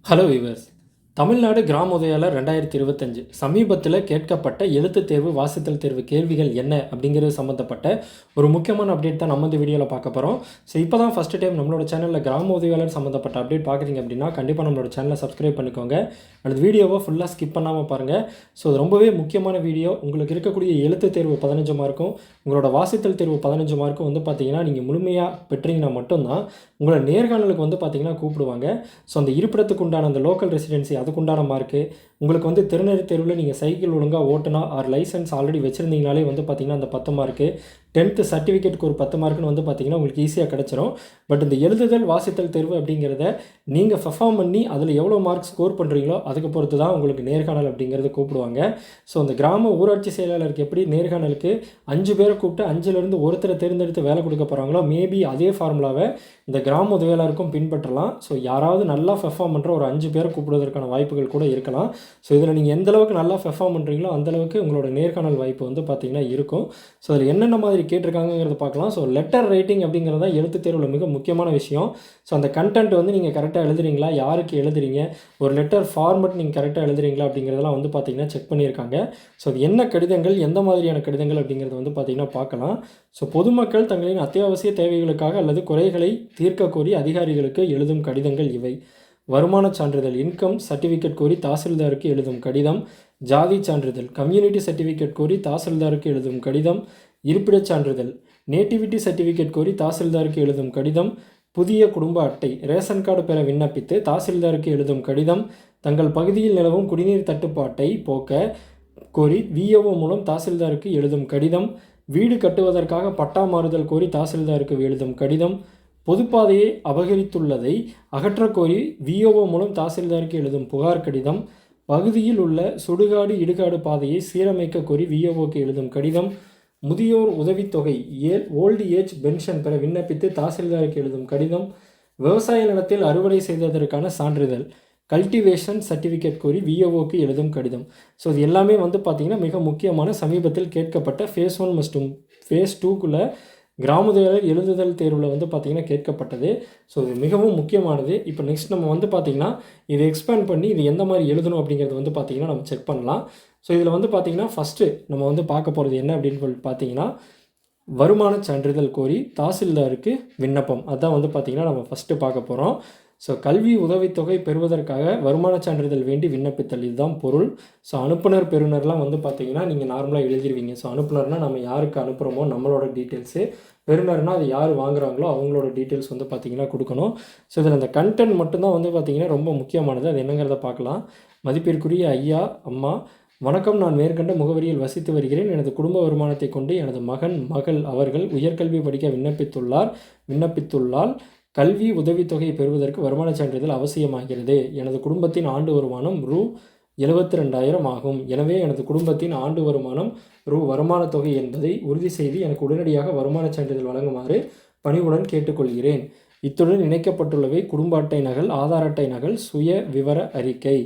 Hello viewers. Tamil Nadu கிராம உதவியாளர் 2025 சமீபத்தில் கேட்கப்பட்ட எழுத்துத் தேர்வு வாசித்தல் தேர்வு கேள்விகள் என்ன அப்படிங்கிறது சம்மந்தப்பட்ட ஒரு முக்கியமான அப்டேட் தான் நம்ம இந்த வீடியோவில் பார்க்க போகிறோம். ஸோ இப்போ தான் ஃபஸ்ட்டு டைம் நம்மளோட சேனலில் கிராம உதவியாளர் சம்மந்தப்பட்ட அப்டேட் பார்க்குறீங்க அப்படின்னா கண்டிப்பாக நம்மளோட சேனலை சப்ஸ்கிரைப் பண்ணிக்கோங்க. அந்த வீடியோவை ஃபுல்லாக ஸ்கிப் பண்ணாமல் பாருங்கள். ஸோ அது ரொம்பவே முக்கியமான வீடியோ. உங்களுக்கு இருக்கக்கூடிய எழுத்துத் தேர்வு 15 மார்க்கும் உங்களோட வாசித்தல் தேர்வு 15 மார்க்கும் வந்து பார்த்தீங்கன்னா நீங்கள் முழுமையாக பெற்றீங்கன்னா மட்டும்தான் உங்களை நேர்காணலுக்கு வந்து பார்த்தீங்கன்னா கூப்பிடுவாங்க. ஸோ அந்த இருப்பிடத்துக்கு உண்டான அந்த லோக்கல் ரெசிடென்சி அதுக்குண்டான மார்க்கு, உங்களுக்கு வந்து திறனறி தேர்வில் நீங்கள் சைக்கிள் ஒழுங்காக ஓட்டுனா ஆர் லைசன்ஸ் ஆல்ரெடி வச்சுருந்தீங்கனாலே வந்து பார்த்திங்கன்னா அந்த 10 மார்க்கு, 10th சர்டிஃபிகேட்டுக்கு ஒரு 10 மார்க்குன்னு வந்து பார்த்திங்கன்னா உங்களுக்கு ஈஸியாக கிடச்சிரும். பட் இந்த எழுதுதல் வாசித்தல் தேர்வு அப்படிங்கிறத நீங்கள் பெர்ஃபார்ம் பண்ணி அதில் எவ்வளோ மார்க் ஸ்கோர் பண்ணுறீங்களோ அதுக்கு பொறுத்து தான் உங்களுக்கு நேர்காணல் அப்படிங்கிறது கூப்பிடுவாங்க. ஸோ அந்த கிராம ஊராட்சி செயலாளருக்கு எப்படி நேர்காணலுக்கு 5 பேரை கூப்பிட்டு 5லேருந்து ஒருத்தரை தேர்ந்தெடுத்து வேலை கொடுக்க போகிறாங்களோ, மேபி அதே ஃபார்முலாவை இந்த கிராம உதவியாளருக்கும் பின்பற்றலாம். ஸோ யாராவது நல்லா பெர்ஃபார்ம் பண்ணுற ஒரு 5 பேரை கூப்பிடுவதற்கான வாய்ப்புகள் கூட இருக்கலாம். ஸோ இதில் நீங்கள் எந்தளவுக்கு நல்லா பெர்ஃபார்ம் பண்ணுறீங்களோ அந்தளவுக்கு உங்களோட நேர்காணல் வாய்ப்பு வந்து பார்த்திங்கன்னா இருக்கும். ஸோ அதில் என்னென்ன மாதிரி கேட்டிருக்காங்கிறத பார்க்கலாம். ஸோ லெட்டர் ரைட்டிங் அப்படிங்கிறத எழுத்து தேர்வில் மிக முக்கியமான விஷயம். ஸோ அந்த கண்டென்ட் வந்து நீங்கள் கரெக்டாக எழுதுறீங்களா, யாருக்கு எழுதுறீங்க, ஒரு லெட்டர் ஃபார்மெட் நீங்கள் கரெக்டாக எழுதுறீங்களா அப்படிங்கிறதெல்லாம் வந்து பார்த்திங்கன்னா செக் பண்ணியிருக்காங்க. ஸோ அது என்ன கடிதங்கள், எந்த மாதிரியான கடிதங்கள் அப்படிங்கிறது வந்து பார்த்திங்கன்னா பார்க்கலாம். ஸோ பொதுமக்கள் தங்களின் அத்தியாவசிய தேவைகளுக்காக அல்லது குறைகளை தீர்க்க கோரி அதிகாரிகளுக்கு எழுதும் கடிதங்கள் இவை: வருமான சான்றிதழ் இன்கம் சர்டிஃபிகேட் கோரி தாசில்தாருக்கு எழுதும் கடிதம், ஜாதி சான்றிதழ் கம்யூனிட்டி சர்டிஃபிகேட் கோரி தாசில்தாருக்கு எழுதும் கடிதம், இருப்பிடச் சான்றிதழ் நேட்டிவிட்டி சர்டிஃபிகேட் கோரி தாசில்தாருக்கு எழுதும் கடிதம், புதிய குடும்ப அட்டை ரேஷன் கார்டு பெற விண்ணப்பித்து தாசில்தாருக்கு எழுதும் கடிதம், தங்கள் பகுதியில் நிலவும் குடிநீர் தட்டுப்பாட்டை போக்க கோரி விஏஓ மூலம் தாசில்தாருக்கு எழுதும் கடிதம், வீடு கட்டுவதற்காக பட்டா மாறுதல் கோரி தாசில்தாருக்கு எழுதும் கடிதம், பொதுப்பாதையை அபகரித்துள்ளதை அகற்றக்கோரி விஓஓ மூலம் தாசில்தாருக்கு எழுதும் புகார் கடிதம், பகுதியில் உள்ள சுடுகாடு இடுகாடு பாதையை சீரமைக்க கோரி விஓஓக்கு எழுதும் கடிதம், முதியோர் உதவித்தொகை ஓல்டு ஏஜ் பென்ஷன் பெற விண்ணப்பித்து தாசில்தாருக்கு எழுதும் கடிதம், விவசாய நிலத்தில் அறுவடை செய்ததற்கான சான்றிதழ் கல்டிவேஷன் சர்டிஃபிகேட் கோரி விஓஓக்கு எழுதும் கடிதம். ஸோ இது எல்லாமே வந்து பார்த்திங்கன்னா மிக முக்கியமான சமீபத்தில் கேட்கப்பட்ட ஃபேஸ் 1 மற்றும் ஃபேஸ் 2க்குள்ளே கிராம உதவியாளர் எழுதுதல் தேர்வில் வந்து பார்த்திங்கன்னா கேட்கப்பட்டது. ஸோ இது மிகவும் முக்கியமானது. இப்போ நெக்ஸ்ட் நம்ம வந்து பார்த்திங்கன்னா இதை எக்ஸ்பேண்ட் பண்ணி இது எந்த மாதிரி எழுதணும் அப்படிங்கிறது வந்து பார்த்திங்கன்னா நம்ம செக் பண்ணலாம். ஸோ இதில் வந்து பார்த்திங்கன்னா ஃபஸ்ட்டு நம்ம வந்து பார்க்க போகிறது என்ன அப்படின்னு சொல்லி பார்த்திங்கன்னா வருமான சான்றிதழ் கோரி தாசில்தாருக்கு விண்ணப்பம். அதுதான் வந்து பார்த்திங்கன்னா நம்ம ஃபஸ்ட்டு பார்க்க போகிறோம். ஸோ கல்வி உதவித்தொகை பெறுவதற்காக வருமான சான்றிதழ் வேண்டி விண்ணப்பித்தல், இதுதான் பொருள். ஸோ அனுப்புனர் பெறுநர்லாம் வந்து பார்த்திங்கன்னா நீங்கள் நார்மலாக எழுதிருவீங்க. ஸோ அனுப்புனர்னால் நம்ம யாருக்கு அனுப்புகிறோமோ நம்மளோட டீட்டெயில்ஸு, பெறுநர்னால் அது யார் வாங்குகிறாங்களோ அவங்களோட டீட்டெயில்ஸ் வந்து பார்த்திங்கன்னா கொடுக்கணும். ஸோ இதில் அந்த கண்டென்ட் மட்டும்தான் வந்து பார்த்திங்கன்னா ரொம்ப முக்கியமானது. அது என்னங்கிறத பார்க்கலாம். மதிப்பிற்குரிய ஐயா அம்மா வணக்கம், நான் மேற்கண்ட முகவரியில் வசித்து வருகிறேன். எனது குடும்ப வருமானத்தை கொண்டு எனது மகன் மகள் அவர்கள் உயர்கல்வி படிக்க விண்ணப்பித்துள்ளால் கல்வி உதவித்தொகை பெறுவதற்கு வருமான சான்றிதழ் அவசியமாகிறது. எனது குடும்பத்தின் ஆண்டு வருமானம் ரூ. 72,000 ஆகும். எனவே எனது குடும்பத்தின் ஆண்டு வருமானம் வருமான தொகை என்பதை உறுதி செய்து எனக்கு உடனடியாக வருமான சான்றிதழ் வழங்குமாறு பணிவுடன் கேட்டுக்கொள்கிறேன். இத்துடன் இணைக்கப்பட்டுள்ளவை குடும்ப அட்டை நகல், ஆதார் அட்டை நகல், சுய விவர அறிக்கை.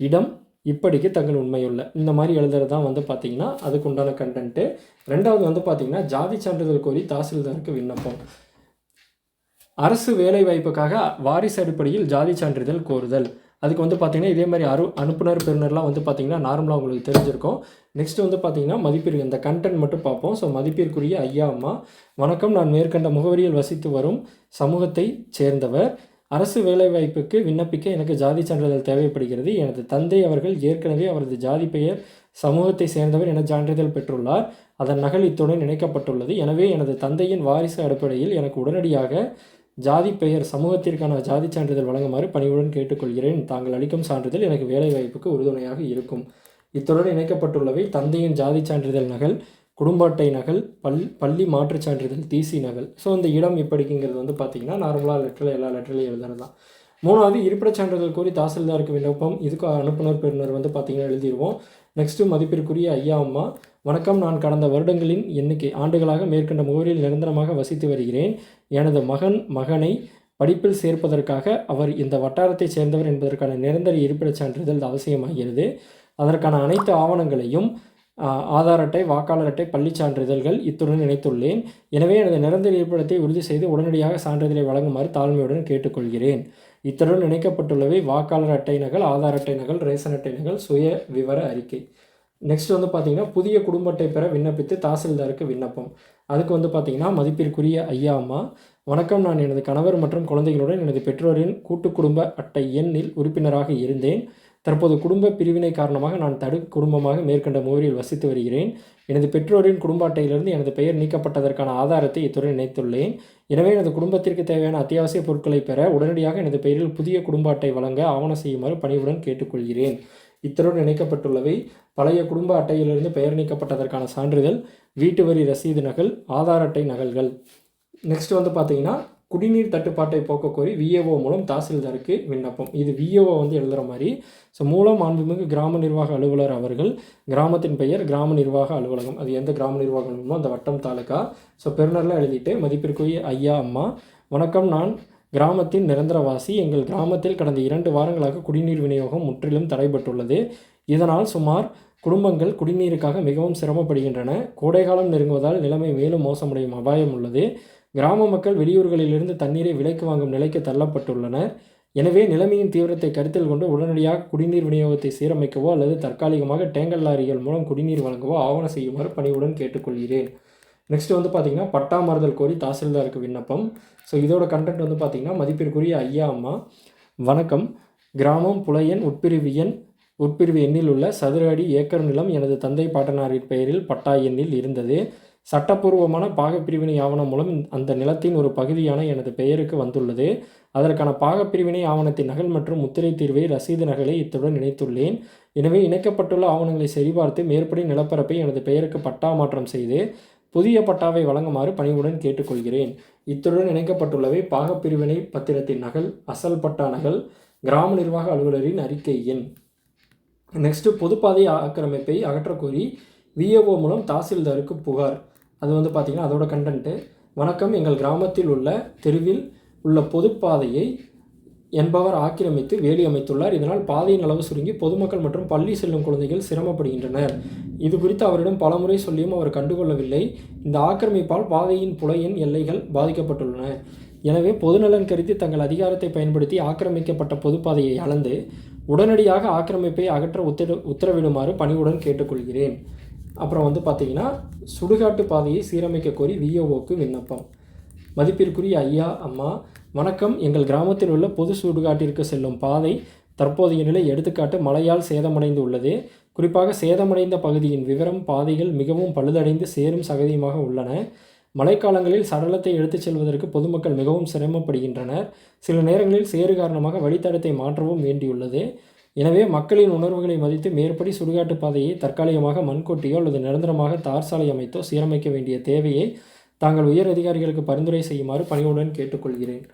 இடம் இப்படிக்கு தங்கள் உண்மையுள்ள இந்த மாதிரி எழுதுறது தான் வந்து பார்த்திங்கன்னா அதுக்குண்டான கண்டென்ட்டு. ரெண்டாவது வந்து பார்த்திங்கன்னா ஜாதி சான்றிதழ் கோரி தாசில்தாருக்கு விண்ணப்பம். அரசு வேலைவாய்ப்புக்காக வாரிசு அடிப்படையில் ஜாதி சான்றிதழ் கோருதல். அதுக்கு வந்து பார்த்திங்கன்னா இதே மாதிரி அனுப்புனர் பெறுநர்லாம் வந்து பார்த்திங்கன்னா நார்மலாக உங்களுக்கு தெரிஞ்சிருக்கும். நெக்ஸ்ட் வந்து பார்த்திங்கன்னா மதிப்பிற்கு இந்த கண்டென்ட் மட்டும் பார்ப்போம். ஸோ மதிப்பிற்குரிய ஐயா அம்மா வணக்கம், நான் மேற்கண்ட முகவரியில் வசித்து வரும் சமூகத்தை சேர்ந்தவர். அரசு வேலைவாய்ப்புக்கு விண்ணப்பிக்க எனக்கு ஜாதி சான்றிதழ் தேவைப்படுகிறது. எனது தந்தை அவர்கள் ஏற்கனவே அவரது ஜாதி பெயர் சமூகத்தை சேர்ந்தவர் என சான்றிதழ் பெற்றுள்ளார். அதன் நகல் இத்துடன் இணைக்கப்பட்டுள்ளது. எனவே எனது தந்தையின் வாரிசு அடிப்படையில் எனக்கு உடனடியாக ஜாதி பெயர் சமூகத்திற்கான ஜாதி சான்றிதழ் வழங்குமாறு பணிவுடன் கேட்டுக்கொள்கிறேன். தாங்கள் அளிக்கும் சான்றிதழ் எனக்கு வேலைவாய்ப்புக்கு உறுதுணையாக இருக்கும். இத்துடன் இணைக்கப்பட்டுள்ளவை தந்தையின் ஜாதி சான்றிதழ் நகல், குடும்ப அட்டை நகல், பள்ளி மாற்றுச் சான்றிதழ் டிசி நகல். ஸோ இந்த இடம் இப்படிங்கிறது வந்து பார்த்திங்கன்னா நார்மலாக லெட்டரில் எல்லா லெட்டர்லையும் எழுதுறது தான். மூணாவது இருப்பிடச் சான்றிதழ் கோரி தாசில்தாருக்கு விண்ணப்பம். இதுக்கு அனுப்புனர் பெறுநர் வந்து பார்த்திங்கன்னா எழுதிடுவோம். நெக்ஸ்ட்டு மதிப்பிற்குரிய ஐயா அம்மா வணக்கம், நான் கடந்த வருடங்களின் ஆண்டுகளாக மேற்கண்ட முகவரியில் நிரந்தரமாக வசித்து வருகிறேன். எனது மகனை படிப்பில் சேர்ப்பதற்காக அவர் இந்த வட்டாரத்தைச் சேர்ந்தவர் என்பதற்கான நிரந்தர இருப்பிடச் சான்றிதழ் அவசியமாகிறது. அதற்கான அனைத்து ஆவணங்களையும் ஆதார் அட்டை, வாக்காளர் அட்டை, பள்ளி சான்றிதழ்கள் இத்துடன் இணைத்துள்ளேன். எனவே எனது நிரந்தர இருப்பிடத்தை உறுதி செய்து உடனடியாக சான்றிதழை வழங்குமாறு தாழ்மையுடன் கேட்டுக்கொள்கிறேன். இத்துடன் இணைக்கப்பட்டுள்ளவை வாக்காளர் அட்டை நகல், ஆதார் அட்டை நகல், ரேஷன் அட்டை நகல், சுய விவர அறிக்கை. நெக்ஸ்ட் வந்து பார்த்திங்கன்னா புதிய குடும்ப அட்டை பெற விண்ணப்பித்து தாசில்தாருக்கு விண்ணப்பம். அதுக்கு வந்து பார்த்திங்கன்னா மதிப்பிற்குரிய ஐயா அம்மா, வணக்கம். நான் எனது கணவர் மற்றும் குழந்தைகளுடன் எனது பெற்றோரின் கூட்டு குடும்ப அட்டை எண்ணில் உறுப்பினராக இருந்தேன். தற்போது குடும்ப பிரிவினை காரணமாக நான் குடும்பமாக மேற்கண்ட முகவரியில் வசித்து வருகிறேன். எனது பெற்றோரின் குடும்ப அட்டையிலிருந்து எனது பெயர் நீக்கப்பட்டதற்கான ஆதாரத்தை இத்துடன் இணைத்துள்ளேன். எனவே எனது குடும்பத்திற்கு தேவையான அத்தியாவசிய பொருட்களை பெற உடனடியாக எனது பெயரில் புதிய குடும்ப அட்டை வழங்க ஆவணம் செய்யுமாறு பணிவுடன் கேட்டுக்கொள்கிறேன். இத்துடன் இணைக்கப்பட்டுள்ளவை பழைய குடும்ப அட்டையிலிருந்து பெயர் நீக்கப்பட்டதற்கான சான்றிதழ், வீட்டு வரி ரசீது நகல், ஆதார் அட்டை நகல்கள். நெக்ஸ்ட் வந்து பார்த்திங்கன்னா குடிநீர் தட்டுப்பாட்டை போக்க கோரி விஏஓ மூலம் தாசில்தாருக்கு விண்ணப்பம். இது விஏஓ வந்து எழுதுகிற மாதிரி. ஸோ மூலம் மாண்புமிகு கிராம நிர்வாக அலுவலர் அவர்கள், கிராமத்தின் பெயர் கிராம நிர்வாக அலுவலகம், அது எந்த கிராம நிர்வாக அலுவலகமோ அந்த வட்டம் தாலுக்கா. ஸோ பெருநரில் எழுதிட்டு மதிப்பிற்குரிய ஐயா அம்மா, வணக்கம். நான் கிராமத்தின் நிரந்தரவாசி. எங்கள் கிராமத்தில் கடந்த 2 வாரங்களாக குடிநீர் விநியோகம் முற்றிலும் தடைபட்டுள்ளது. இதனால் சுமார் குடும்பங்கள் குடிநீருக்காக மிகவும் சிரமப்படுகின்றன. கோடைகாலம் நெருங்குவதால் நிலைமை மேலும் மோசமடையும் அபாயம் உள்ளது. கிராம மக்கள் வெளியூர்களிலிருந்து தண்ணீரை விலைக்கு வாங்கும் நிலைக்கு தள்ளப்பட்டுள்ளனர். எனவே நிலைமையின் தீவிரத்தை கருத்தில் கொண்டு உடனடியாக குடிநீர் விநியோகத்தை சீரமைக்கவோ அல்லது தற்காலிகமாக டேங்கர் லாரிகள் மூலம் குடிநீர் வழங்கவோ ஆவணம் செய்யுமாறு பணிவுடன் கேட்டுக்கொள்கிறேன். நெக்ஸ்ட் வந்து பார்த்திங்கன்னா பட்டா மாறுதல் கோரி தாசில்தாருக்கு விண்ணப்பம். ஸோ இதோட கண்டென்ட் வந்து பார்த்திங்கன்னா மதிப்பிற்குரிய ஐயா அம்மா, வணக்கம். கிராமம் புலையன் உட்பிரிவு எண்ணில் உள்ள சதுர அடி ஏக்கர் நிலம் எனது தந்தை பாட்டனாரின் பெயரில் பட்டா எண்ணில் இருந்தது. சட்டப்பூர்வமான பாகப்பிரிவினை ஆவணம் மூலம் அந்த நிலத்தின் ஒரு பகுதியான எனது பெயருக்கு வந்துள்ளது. அதற்கான பாகப்பிரிவினை ஆவணத்தின் நகல் மற்றும் முத்திரை தீர்வை ரசீது நகலை இத்துடன் இணைத்துள்ளேன். எனவே இணைக்கப்பட்டுள்ள ஆவணங்களை சரிபார்த்து மேற்படி நிலப்பரப்பை எனது பெயருக்கு பட்டா மாற்றம் செய்து புதிய பட்டாவை வழங்குமாறு பணிவுடன் கேட்டுக்கொள்கிறேன். இத்துடன் இணைக்கப்பட்டுள்ளவை பாகப்பிரிவினை பத்திரத்தின் நகல், அசல் பட்டா நகல், கிராம நிர்வாக அலுவலரின் அறிக்கை எண். நெக்ஸ்ட்டு பொதுப்பாதை ஆக்கிரமிப்பை அகற்றக்கோரி விஏஓ மூலம் தாசில்தாருக்கு புகார். அது வந்து பார்த்திங்கன்னா அதோட கண்டென்ட்டு, வணக்கம். எங்கள் கிராமத்தில் உள்ள தெருவில் உள்ள பொதுப்பாதையை என்பவர் ஆக்கிரமித்து வேலி அமைத்துள்ளார். இதனால் பாதையின் அளவு சுருங்கி பொதுமக்கள் மற்றும் பள்ளி செல்லும் குழந்தைகள் சிரமப்படுகின்றனர். இது குறித்து அவரிடம் பலமுறை சொல்லியும் அவர் கண்டுகொள்ளவில்லை. இந்த ஆக்கிரமிப்பால் பாதையின் புலையின் எல்லைகள் பாதிக்கப்பட்டுள்ளன. எனவே பொதுநலன் கருதி தங்கள் அதிகாரத்தை பயன்படுத்தி ஆக்கிரமிக்கப்பட்ட பொதுப்பாதையை அளந்து உடனடியாக ஆக்கிரமிப்பை அகற்ற உத்தரவிடுமாறு பணிவுடன் கேட்டுக்கொள்கிறேன். அப்புறம் வந்து பார்த்திங்கன்னா சுடுகாட்டு பாதையை சீரமைக்க கோரி விஏஓக்கு விண்ணப்பம். மதிப்பிற்குரிய ஐயா அம்மா, வணக்கம். எங்கள் கிராமத்தில் உள்ள பொது சுடுகாட்டிற்கு செல்லும் பாதை தற்போதைய நிலை எடுத்துக்காட்டு மழையால் சேதமடைந்து உள்ளது. குறிப்பாக சேதமடைந்த பகுதியின் விவரம், பாதைகள் மிகவும் பழுதடைந்து சேரும் சகதியுமாக உள்ளன. மழைக்காலங்களில் சடலத்தை எடுத்துச் செல்வதற்கு பொதுமக்கள் மிகவும் சிரமப்படுகின்றனர். சில நேரங்களில் சேறு காரணமாக வழித்தடத்தை மாற்றவும் வேண்டியுள்ளது. எனவே மக்களின் உணர்வுகளை மதித்து மேற்படி சுடுகாட்டு பாதையை தற்காலிகமாக மண்கொட்டியோ அல்லது நிரந்தரமாக தார் சாலை அமைத்தோ சீரமைக்க வேண்டிய தேவையை தாங்கள் உயர் அதிகாரிகளுக்கு பரிந்துரை செய்யுமாறு பணிவுடன் கேட்டுக்கொள்கிறேன்.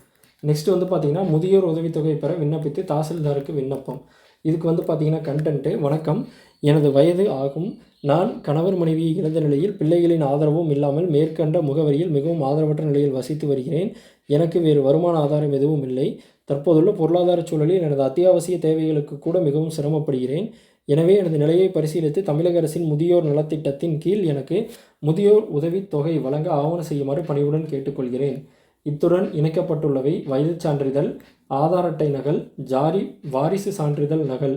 நெக்ஸ்ட் வந்து பார்த்திங்கன்னா முதியோர் உதவித்தொகை பெற விண்ணப்பித்து தாசில்தாருக்கு விண்ணப்பம். இதுக்கு வந்து பார்த்திங்கன்னா கண்டென்ட்டு, வணக்கம். எனது வயது ஆகும். நான் கணவர் மனைவியை இழந்த நிலையில் பிள்ளைகளின் ஆதரவும் இல்லாமல் மேற்கண்ட முகவரியில் மிகவும் ஆதரவற்ற நிலையில் வசித்து வருகிறேன். எனக்கு வேறு வருமான ஆதாரம் எதுவும் இல்லை. தற்போதுள்ள பொருளாதார சூழலில் எனது அத்தியாவசிய தேவைகளுக்கு கூட மிகவும் சிரமப்படுகிறேன். எனவே எனது நிலையை பரிசீலித்து தமிழக அரசின் முதியோர் நலத்திட்டத்தின் கீழ் எனக்கு முதியோர் உதவித்தொகை வழங்க ஆவணம் செய்யுமாறு பணிவுடன் கேட்டுக்கொள்கிறேன். இத்துடன் இணைக்கப்பட்டுள்ளவை வயது சான்றிதழ், ஆதார் அட்டை நகல், வாரிசு சான்றிதழ் நகல்,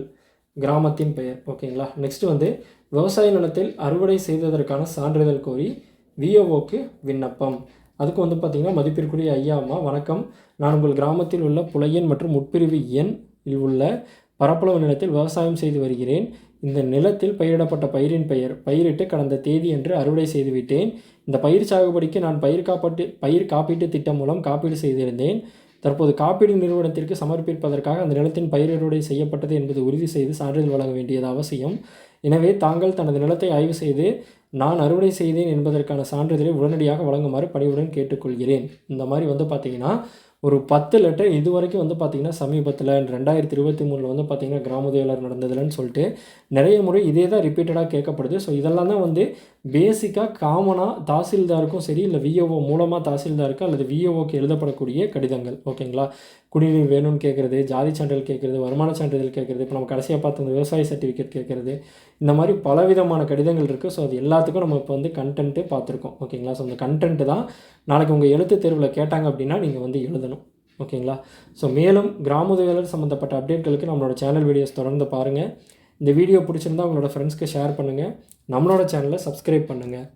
கிராமத்தின் பெயர். ஓகேங்களா. நெக்ஸ்ட் வந்து விவசாய நிலத்தில் அறுவடை செய்ததற்கான சான்றிதழ் கோரி விஏஓக்கு விண்ணப்பம். அதுக்கு வந்து பார்த்திங்கன்னா மதிப்பிற்குரிய ஐயா அம்மா, வணக்கம். நான் உங்கள் கிராமத்தில் உள்ள புலையன் மற்றும் உட்பிரிவு எண்ணில் உள்ள பரப்பளவு நிலத்தில் விவசாயம் செய்து வருகிறேன். இந்த நிலத்தில் பயிரிடப்பட்ட பயிரின் பயிரிட்டு கடந்த தேதி என்று அறுவடை செய்துவிட்டேன். இந்த பயிர் சாகுபடிக்கு நான் பயிர் காப்பீட்டு திட்டம் மூலம் காப்பீடு செய்திருந்தேன். தற்போது காப்பீடு நிறுவனத்திற்கு சமர்ப்பிப்பதற்காக அந்த நிலத்தின் பயிர் அறுவடை செய்யப்பட்டது என்பது உறுதி செய்து சான்றிதழ் வழங்க வேண்டியது அவசியம். எனவே தாங்கள் தனது நிலத்தை ஆய்வு செய்து நான் அறுவடை செய்தேன் என்பதற்கான சான்றிதழை உடனடியாக வழங்குமாறு பணிவுடன் கேட்டுக்கொள்கிறேன். இந்த மாதிரி வந்து பார்த்திங்கன்னா ஒரு 10 லெட்டர் இது வரைக்கும் வந்து பார்த்திங்கன்னா சமீபத்தில் 2023 வந்து பார்த்திங்கன்னா கிராம உதவியாளர் நடந்ததுலன்னு சொல்லிட்டு நிறைய முறை இதே தான் ரிப்பீட்டடாக கேட்கப்படுது. ஸோ இதெல்லாம் தான் வந்து பேசிக்காக காமனாக தாசில்தாருக்கும் சரி, இல்லை விஏஓ மூலமாக தாசில்தாருக்கு அல்லது விஏஓக்கு எழுதப்படக்கூடிய கடிதங்கள். ஓகேங்களா. குடிநீர் வேணும்னு கேட்குறது, ஜாதி சான்றிதழ் கேட்குறது, வருமான சான்றிதழ் கேட்குறது, இப்போ நம்ம கடைசியாக பார்த்து அந்த விவசாய சர்டிஃபிகேட் கேட்குறது, இந்த மாதிரி பலவிதமான கடிதங்கள் இருக்குது. ஸோ அது எல்லாத்துக்கும் நம்ம இப்போ வந்து கண்டென்ட்டு பார்த்துருக்கோம். ஓகேங்களா. ஸோ அந்த கண்டென்ட்டு தான் நாளைக்கு உங்கள் எழுத்து தேர்வில் கேட்டாங்க அப்படின்னா நீங்கள் வந்து எழுதணும். ஓகேங்களா? ஸோ மேலும் கிராம உதவியாளர் சம்மந்தப்பட்ட அப்டேட்களுக்கு நம்மளோட சேனல் வீடியோஸ் தொடர்ந்து பாருங்கள். இந்த வீடியோ பிடிச்சிருந்தா உங்களோட ஃப்ரெண்ட்ஸ்க்கு ஷேர் பண்ணுங்கள். நம்மளோட சேனலை சப்ஸ்கிரைப் பண்ணுங்கள்.